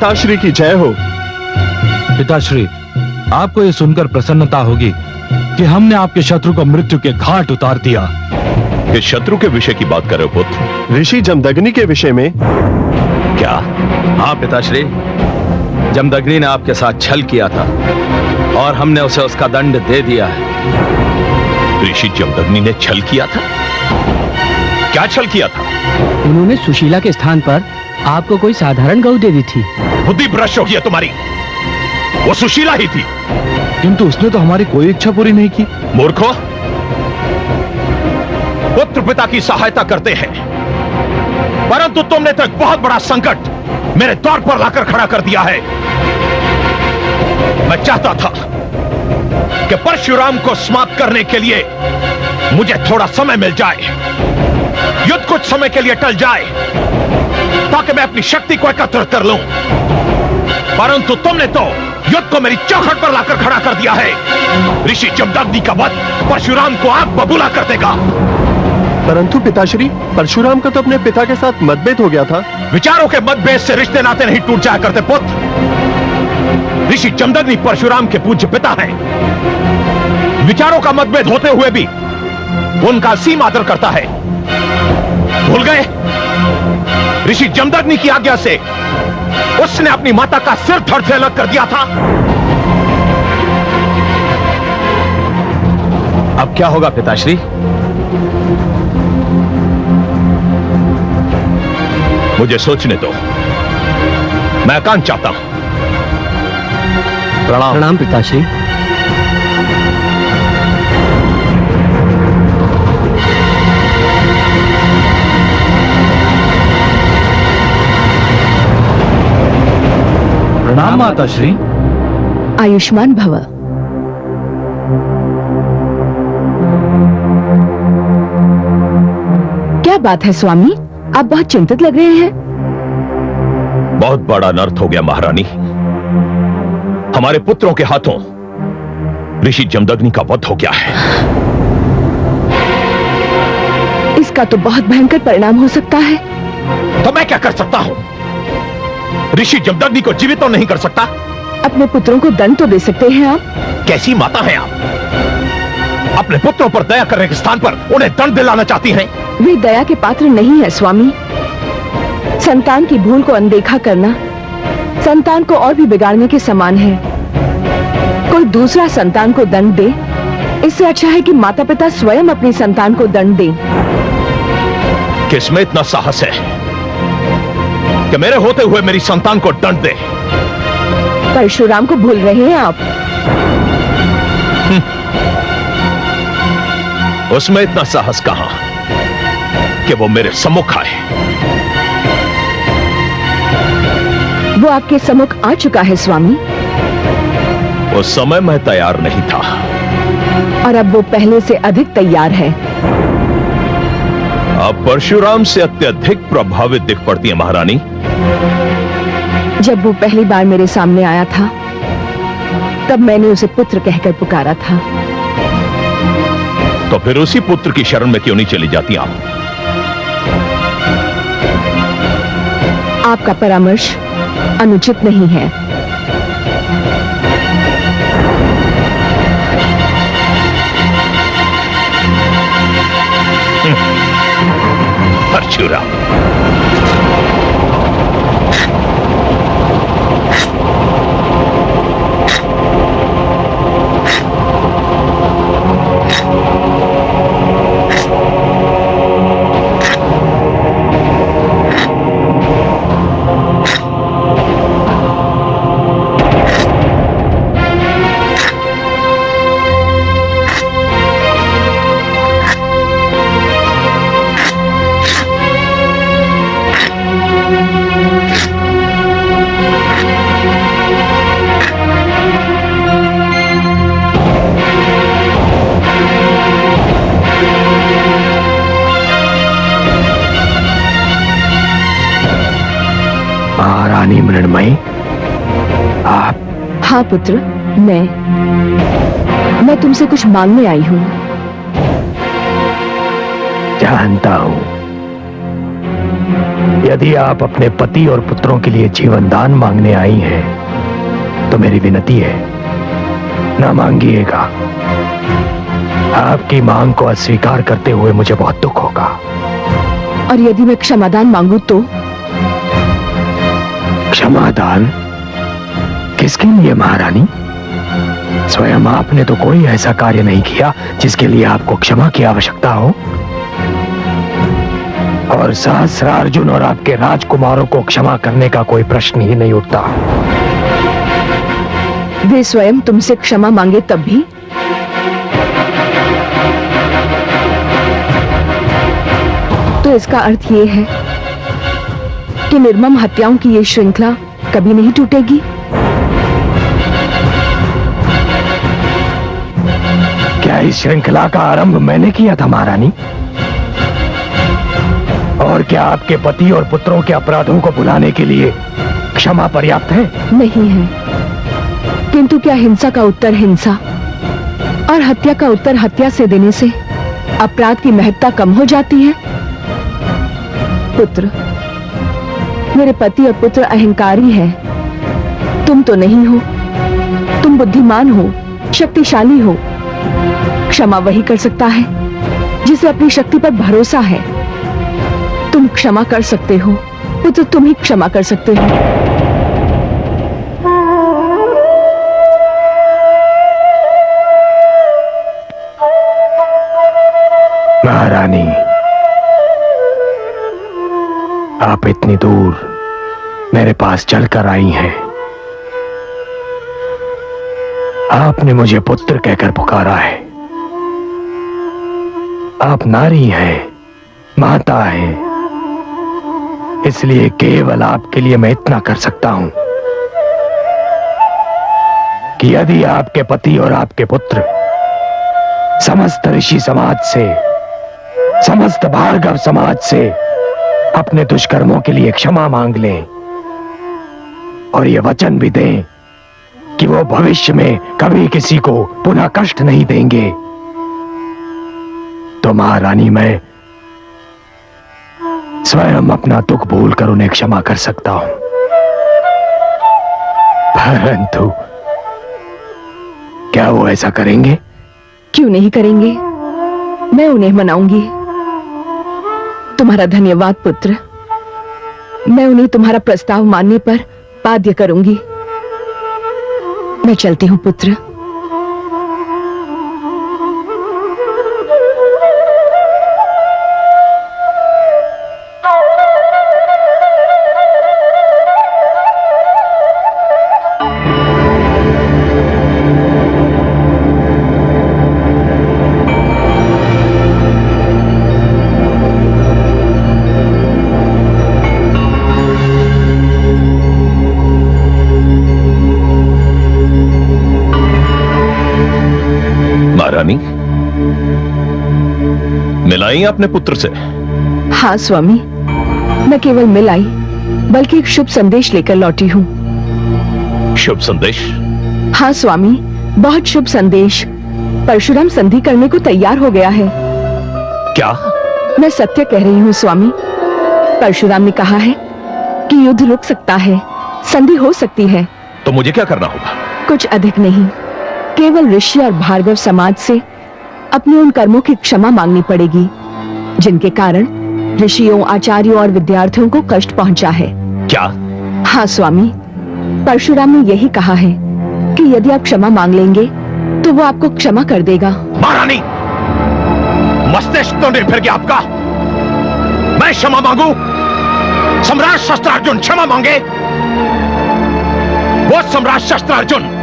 पिताश्री की जय हो। पिताश्री, आपको ये सुनकर प्रसन्नता होगी कि हमने आपके शत्रु को मृत्यु के घाट उतार दिया। किस शत्रु के विषय की बात कर रहे हो पुत्र? ऋषि जमदग्नि के विषय में। क्या? हाँ पिताश्री, जमदग्नि ने आपके साथ छल किया था और हमने उसे उसका दंड दे दिया है। ऋषि जमदग्नि ने छल किया था? क्या छल किया था? उन्होंने सुशीला के स्थान पर आपको कोई साधारण गऊ दे दी थी। बुद्धि भ्रष्ट हो गई है तुम्हारी। वो सुशीला ही थी। किंतु उसने तो हमारी कोई इच्छा पूरी नहीं की। मूर्खो, पुत्र पिता की सहायता करते हैं, परंतु तुमने तो एक बहुत बड़ा संकट मेरे द्वार पर लाकर खड़ा कर दिया है। मैं चाहता था कि परशुराम को समाप्त करने के लिए मुझे थोड़ा समय मिल जाए, युद्ध कुछ समय के लिए टल जाए, ताकि मैं अपनी शक्ति को एकत्र कर लूं, परंतु तुमने तो युद्ध को मेरी चौखट पर लाकर खड़ा कर दिया है। ऋषि जमदग्नि का वध परशुराम को आग बबूला कर देगा। परंतु पिताश्री, परशुराम का तो अपने पिता के साथ मतभेद हो गया था। विचारों के मतभेद से रिश्ते नाते नहीं टूट जाया करते पुत्र। ऋषि जमदग्नि परशुराम के पूज्य पिता हैं। विचारों का मतभेद होते हुए भी उनका असीम आदर करता है। भूल गए? ऋषि जमदग्नि की आज्ञा से उसने अपनी माता का सिर धड़ से अलग कर दिया था। अब क्या होगा पिताश्री? मुझे सोचने दो, मैं एकांत चाहता हूं। प्रणाम। प्रणाम पिताश्री। प्रणाम माताश्री। आयुष्मान भव। क्या बात है स्वामी, आप बहुत चिंतित लग रहे हैं। बहुत बड़ा अनर्थ हो गया महारानी। हमारे पुत्रों के हाथों ऋषि जमदग्नि का वध हो गया है। इसका तो बहुत भयंकर परिणाम हो सकता है। तो मैं क्या कर सकता हूं? ऋषि जमदग्नि को जीवित तो नहीं कर सकता। अपने पुत्रों को दंड तो दे सकते हैं आप। कैसी माता हैं आप? अपने पुत्रों पर दया करने के स्थान पर उन्हें दंड दिलाना चाहती हैं। वे दया के पात्र नहीं है स्वामी। संतान की भूल को अनदेखा करना संतान को और भी बिगाड़ने के समान है। कोई दूसरा संतान को दंड दे, इससे अच्छा है कि माता पिता स्वयं अपनी संतान को दंड दें। किसमें इतना साहस है कि मेरे होते हुए मेरी संतान को दंड दे? परशुराम को भूल रहे हैं आप। उसमें इतना साहस कहां कि वो मेरे सम्मुख आए। वो आपके सम्मुख आ चुका है स्वामी। उस समय मैं तैयार नहीं था, और अब वो पहले से अधिक तैयार है। अब परशुराम से अत्यधिक प्रभावित दिख पड़ती है महारानी। जब वो पहली बार मेरे सामने आया था, तब मैंने उसे पुत्र कहकर पुकारा था। तो फिर उसी पुत्र की शरण में क्यों नहीं चली जाती आप? आपका परामर्श अनुचित नहीं है। परशुराम, महारानी मृण्मयी, आप? हाँ पुत्र, मैं तुमसे कुछ मांगने आई हूँ। जानता हूं। यदि आप अपने पति और पुत्रों के लिए जीवन दान मांगने आई हैं, तो मेरी विनती है, ना मांगिएगा। आपकी मांग को अस्वीकार करते हुए मुझे बहुत दुख होगा। और यदि मैं क्षमादान मांगू तो? क्षमादान किसके लिए महारानी? स्वयं आपने तो कोई ऐसा कार्य नहीं किया जिसके लिए आपको क्षमा की आवश्यकता हो। और सहस्रार्जुन और आपके राजकुमारों को क्षमा करने का कोई प्रश्न ही नहीं उठता। वे स्वयं तुमसे क्षमा मांगे तब भी? तो इसका अर्थ ये है कि निर्मम हत्याओं की ये श्रृंखला कभी नहीं टूटेगी। क्या इस श्रृंखला का आरंभ मैंने किया था महारानी? और क्या आपके पति और पुत्रों के अपराधों को भुलाने के लिए क्षमा पर्याप्त है? नहीं है, किंतु क्या हिंसा का उत्तर हिंसा और हत्या का उत्तर हत्या से देने से अपराध की महत्ता कम हो जाती है? पुत्र, मेरे पति और पुत्र अहंकारी हैं। तुम तो नहीं हो। तुम बुद्धिमान हो, शक्तिशाली हो। क्षमा वही कर सकता है जिसे अपनी शक्ति पर भरोसा है। तुम क्षमा कर सकते हो पुत्र, तुम ही क्षमा कर सकते हो। महारानी, आप इतनी दूर मेरे पास चलकर आई हैं। आपने मुझे पुत्र कहकर पुकारा है। आप नारी हैं, माता हैं, इसलिए केवल आपके लिए मैं इतना कर सकता हूं कि यदि आपके पति और आपके पुत्र समस्त ऋषि समाज से, समस्त भार्गव समाज से अपने दुष्कर्मों के लिए क्षमा मांग लें और ये वचन भी दें कि वो भविष्य में कभी किसी को पुनः कष्ट नहीं देंगे, तो महारानी मैं स्वयं अपना दुख भूलकर उन्हें क्षमा कर सकता हूं। परंतु क्या वो ऐसा करेंगे? क्यों नहीं करेंगे? मैं उन्हें मनाऊंगी। तुम्हारा धन्यवाद पुत्र। मैं उन्हें तुम्हारा प्रस्ताव मानने पर बाध्य करूंगी। मैं चलती हूं पुत्र। महारानी, मिलाई अपने पुत्र से? हाँ स्वामी, मैं केवल मिल आई बल्कि एक शुभ संदेश लेकर लौटी हूँ। शुभ संदेश? हाँ स्वामी, बहुत शुभ संदेश। परशुराम संधि करने को तैयार हो गया है। क्या? मैं सत्य कह रही हूँ स्वामी। परशुराम ने कहा है कि युद्ध रुक सकता है, संधि हो सकती है। तो मुझे क्या करना होगा? कुछ अधिक नहीं, केवल ऋषि और भार्गव समाज से अपने उन कर्मों की क्षमा मांगनी पड़ेगी जिनके कारण ऋषियों, आचार्यों और विद्यार्थियों को कष्ट पहुंचा है। क्या? हाँ स्वामी, परशुराम ने यही कहा है कि यदि आप क्षमा मांग लेंगे तो वो आपको क्षमा कर देगा। महारानी, मस्तिष्क तो नहीं फिर गया आपका? मैं क्षमा मांगू? सम्राट शस्त्रार्जुन क्षमा मांगे? वो सम्राट शस्त्रार्जुन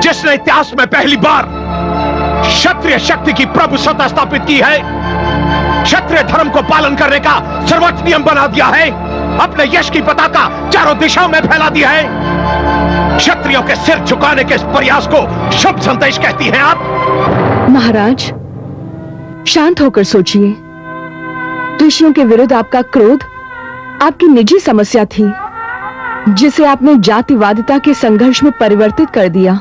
जिसने इतिहास में पहली बार क्षत्रिय शक्ति की प्रभुसत्ता स्थापित की है, क्षत्रिय धर्म को पालन करने का सर्वोच्च नियम बना दिया है, अपने यश की पताका चारों दिशाओं में फैला दिया है। क्षत्रियों के सिर झुकाने के इस प्रयास को शुभ संदेश कहती हैं आप? महाराज, शांत होकर सोचिए। ऋषियों के विरुद्ध आपका क्रोध आपकी निजी समस्या थी जिसे आपने जातिवादिता के संघर्ष में परिवर्तित कर दिया।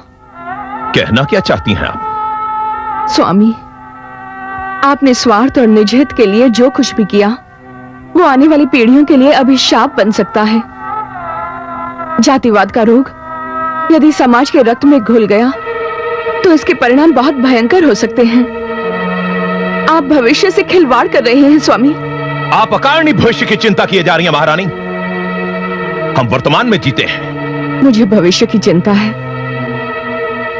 कहना क्या चाहती हैं आप? स्वामी, आपने स्वार्थ और निजहित के लिए जो कुछ भी किया वो आने वाली पीढ़ियों के लिए अभिशाप बन सकता है। जातिवाद का रोग यदि समाज के रक्त में घुल गया तो इसके परिणाम बहुत भयंकर हो सकते हैं। आप भविष्य से खिलवाड़ कर रहे हैं स्वामी। आप अकारणी भविष्य की चिंता किए जा रही हैं महारानी। हम वर्तमान में जीते हैं। मुझे भविष्य की चिंता है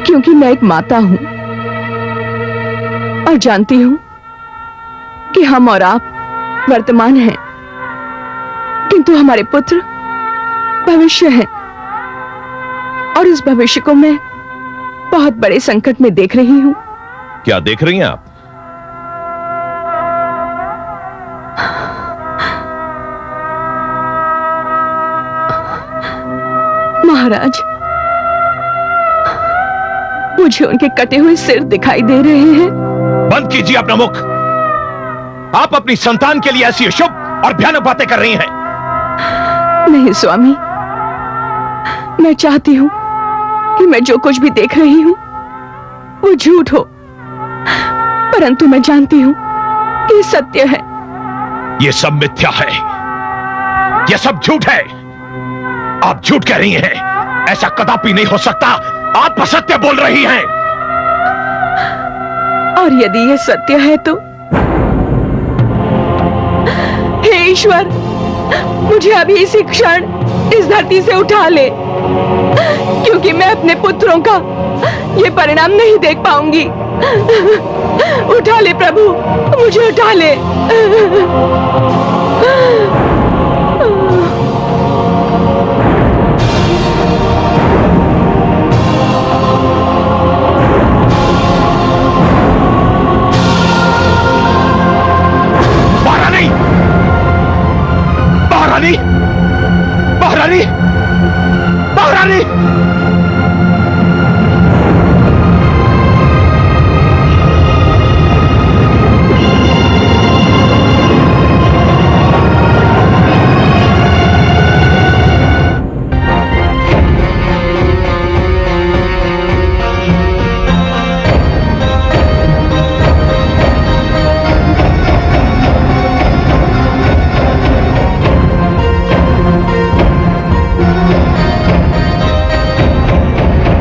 क्योंकि मैं एक माता हूं और जानती हूं कि हम और आप वर्तमान हैं, किंतु हमारे पुत्र भविष्य हैं और इस भविष्य को मैं बहुत बड़े संकट में देख रही हूं। क्या देख रही हैं आप? महाराज, मुझे उनके कटे हुए सिर दिखाई दे रहे हैं। बंद कीजिए अपना मुख। आप अपनी संतान के लिए ऐसी अशुभ और भयानक बातें कर रही हैं। नहीं स्वामी, मैं चाहती हूं कि मैं जो कुछ भी देख रही हूं वो झूठ हो, परंतु मैं जानती हूं कि सत्य है। ये सब मिथ्या है, ये सब झूठ है। आप झूठ कह रही हैं। ऐसा कदापि नहीं हो सकता। आप असत्य बोल रही हैं। और यदि ये सत्य है तो हे ईश्वर, मुझे अभी इसी क्षण इस धरती से उठा ले, क्योंकि मैं अपने पुत्रों का ये परिणाम नहीं देख पाऊंगी। उठा ले प्रभु, मुझे उठा ले। महारानी, महारानी, महारानी, महारानी।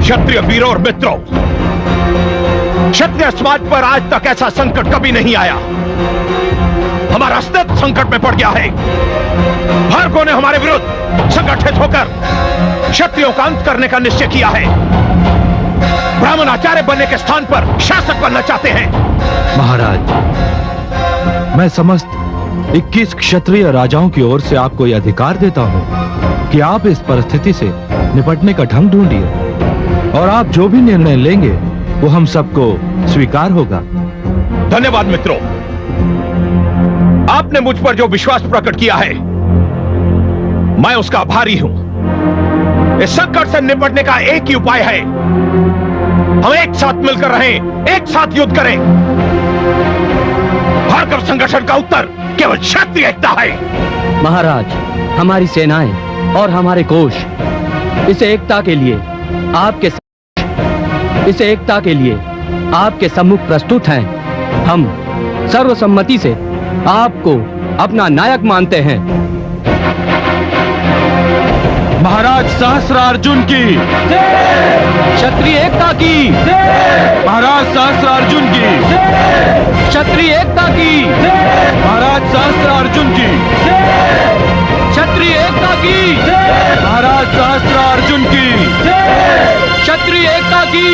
क्षत्रिय वीरों और मित्रों, क्षत्रिय समाज पर आज तक ऐसा संकट कभी नहीं आया। हमारा अस्तित्व संकट में पड़ गया है। भार्गव ने हमारे विरुद्ध संगठित होकर क्षत्रियों का अंत करने का निश्चय किया है। ब्राह्मण आचार्य बनने के स्थान पर शासक बनना चाहते हैं। महाराज, मैं समस्त 21 क्षत्रिय राजाओं की ओर से आपको यह अधिकार देता हूं कि आप इस परिस्थिति से निपटने का ढंग ढूंढिए और आप जो भी निर्णय लेंगे वो हम सबको स्वीकार होगा। धन्यवाद मित्रों, आपने मुझ पर जो विश्वास प्रकट किया है मैं उसका आभारी हूं। इस संकट से निपटने का एक ही उपाय है, हम एक साथ मिलकर रहें, एक साथ युद्ध करें। भार्गव संगठन का उत्तर केवल क्षत्रिय एकता है। महाराज, हमारी सेनाएं और हमारे कोष इस एकता के लिए आपके सम्मुख प्रस्तुत हैं। हम सर्वसम्मति से आपको अपना नायक मानते हैं। महाराज सहस्रार्जुन की क्षत्रिय एकता की, महाराज सहस्रार्जुन की, क्षत्रिय एकता की, महाराज सहस्रार्जुन की, क्षत्रिय एकता की, महाराज सहस्रार्जुन की, क्षत्रिय एकता की।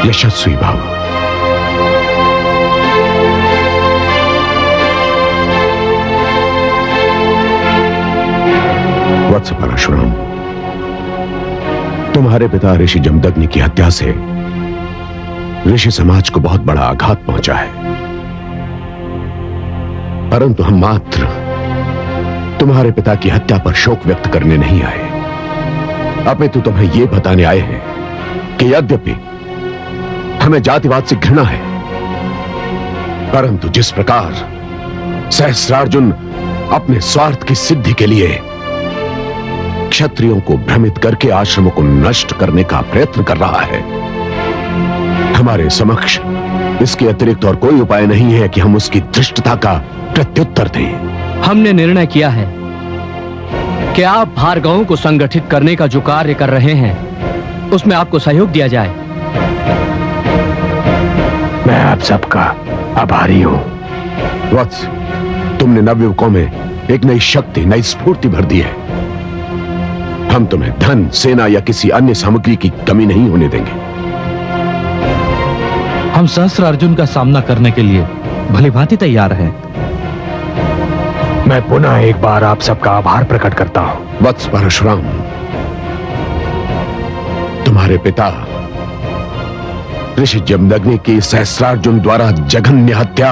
यशस्वी भव। वत्स परशुराम, तुम्हारे पिता ऋषि जमदग्नि की हत्या से ऋषि समाज को बहुत बड़ा आघात पहुंचा है, परंतु हम मात्र तुम्हारे पिता की हत्या पर शोक व्यक्त करने नहीं आए, अपितु तुम्हें यह बताने आए हैं कि यद्यपि हमें जातिवाद से घृणा है, परंतु जिस प्रकार सहस्रार्जुन अपने स्वार्थ की सिद्धि के लिए क्षत्रियों को भ्रमित करके आश्रमों को नष्ट करने का प्रयत्न कर रहा है, हमारे समक्ष इसके अतिरिक्त और कोई उपाय नहीं है कि हम उसकी धृष्टता का प्रत्युत्तर दें। हमने निर्णय किया है कि आप भार्गवों को संगठित करने का जो कार्य कर रहे हैं उसमें आपको सहयोग दिया जाए। मैं आप सबका आभारी हूं। वत्स, तुमने नवयुवकों में एक नई शक्ति, नई स्फूर्ति भर दी है। हम तुम्हें धन, सेना या किसी अन्य सामग्री की कमी नहीं होने देंगे। हम सहस्रार्जुन का सामना करने के लिए भली भांति तैयार हैं। मैं पुनः एक बार आप सबका आभार प्रकट करता हूं। वत्स परशुराम, तुम्हारे पिता ऋषि जमदग्नि की सहस्रार्जुन द्वारा जघन्य हत्या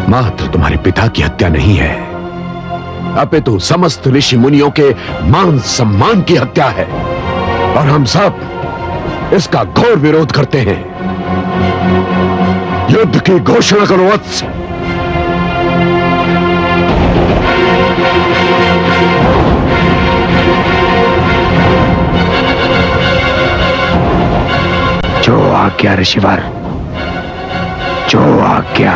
मात्र तुम्हारे पिता की हत्या नहीं है, अपितु समस्त ऋषि मुनियों के मान सम्मान की हत्या है, और हम सब इसका घोर विरोध करते हैं। युद्ध की घोषणा करो वत्स। जो आज्ञा ऋषिवर, जो आज्ञा।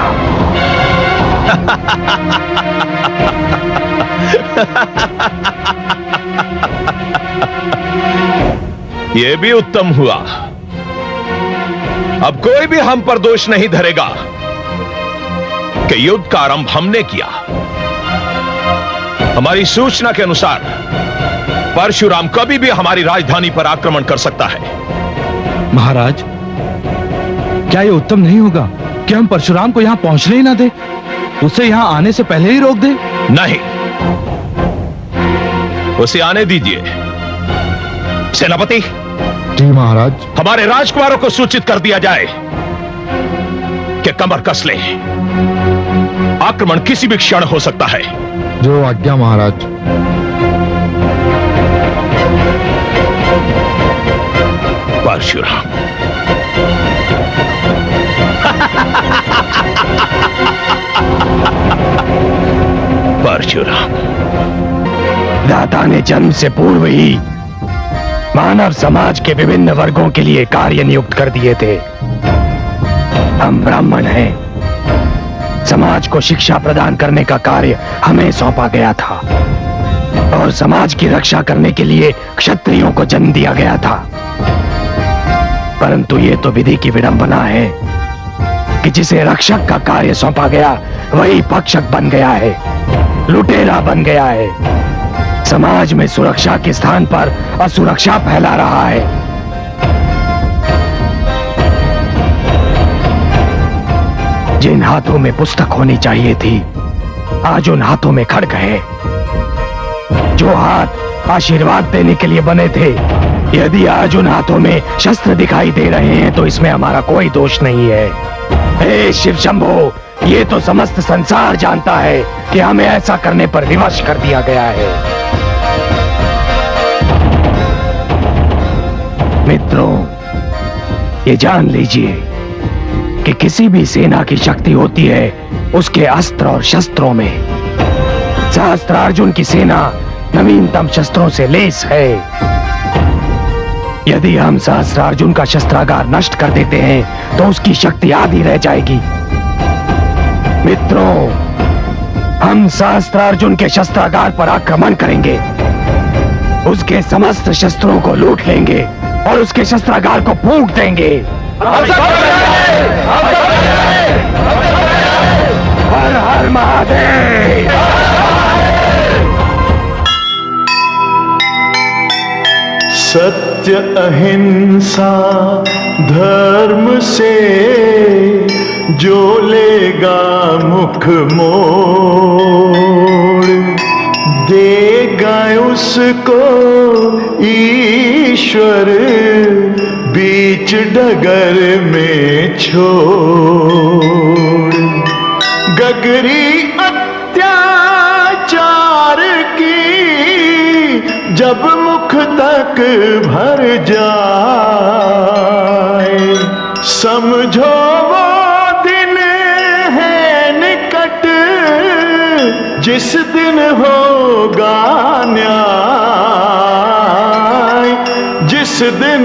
यह भी उत्तम हुआ। अब कोई भी हम पर दोष नहीं धरेगा कि युद्ध का आरंभ हमने किया। हमारी सूचना के अनुसार परशुराम कभी भी हमारी राजधानी पर आक्रमण कर सकता है। महाराज, क्या यह उत्तम नहीं होगा कि हम परशुराम को यहां पहुंचने ही ना दे, उसे यहां आने से पहले ही रोक दे? नहीं, उसे आने दीजिए। सेनापति, जी महाराज। हमारे राजकुमारों को सूचित कर दिया जाए कि कमर कस ले, आक्रमण किसी भी क्षण हो सकता है। जो आज्ञा महाराज। परशुराम, परशुराम, दाता ने जन्म से पूर्व ही मानव समाज के विभिन्न वर्गों के लिए कार्य नियुक्त कर दिए थे। हम ब्राह्मण हैं। समाज को शिक्षा प्रदान करने का कार्य हमें सौंपा गया था और समाज की रक्षा करने के लिए क्षत्रियों को जन्म दिया गया था। परंतु ये तो विधि की विडंबना है कि जिसे रक्षक का कार्य सौंपा गया वही भक्षक बन गया है, लुटेरा बन गया है। समाज में सुरक्षा के स्थान पर असुरक्षा फैला रहा है। जिन हाथों में पुस्तक होनी चाहिए थी, आज उन हाथों में खड़ग है। जो हाथ आशीर्वाद देने के लिए बने थे, यदि आज उन हाथों में शस्त्र दिखाई दे रहे हैं तो इसमें हमारा कोई दोष नहीं है। हे शिव शंभो, ये तो समस्त संसार जानता है कि हमें ऐसा करने पर विवश कर दिया गया है। मित्रों, ये जान लीजिए कि किसी भी सेना की शक्ति होती है उसके अस्त्र और शस्त्रों में। सहस्त्रार्जुन की सेना नवीनतम शस्त्रों से लेस है। यदि हम सहस्त्रार्जुन का शस्त्रागार नष्ट कर देते हैं तो उसकी शक्ति आधी रह जाएगी। मित्रों, हम सहस्त्रार्जुन के शस्त्रागार पर आक्रमण करेंगे, उसके समस्त शस्त्रों को लूट लेंगे और उसके शस्त्रागार को फूंक देंगे। हर हर महादेव। सत्य अहिंसा धर्म से जो लेगा मुख मोड़, देगा उसको ईश्वर बीच डगर में छोड़, गगरी अत्याचार की जब मुख तक भर जाए, समझो वो दिन है निकट, जिस दिन होगा न्याय, जिस दिन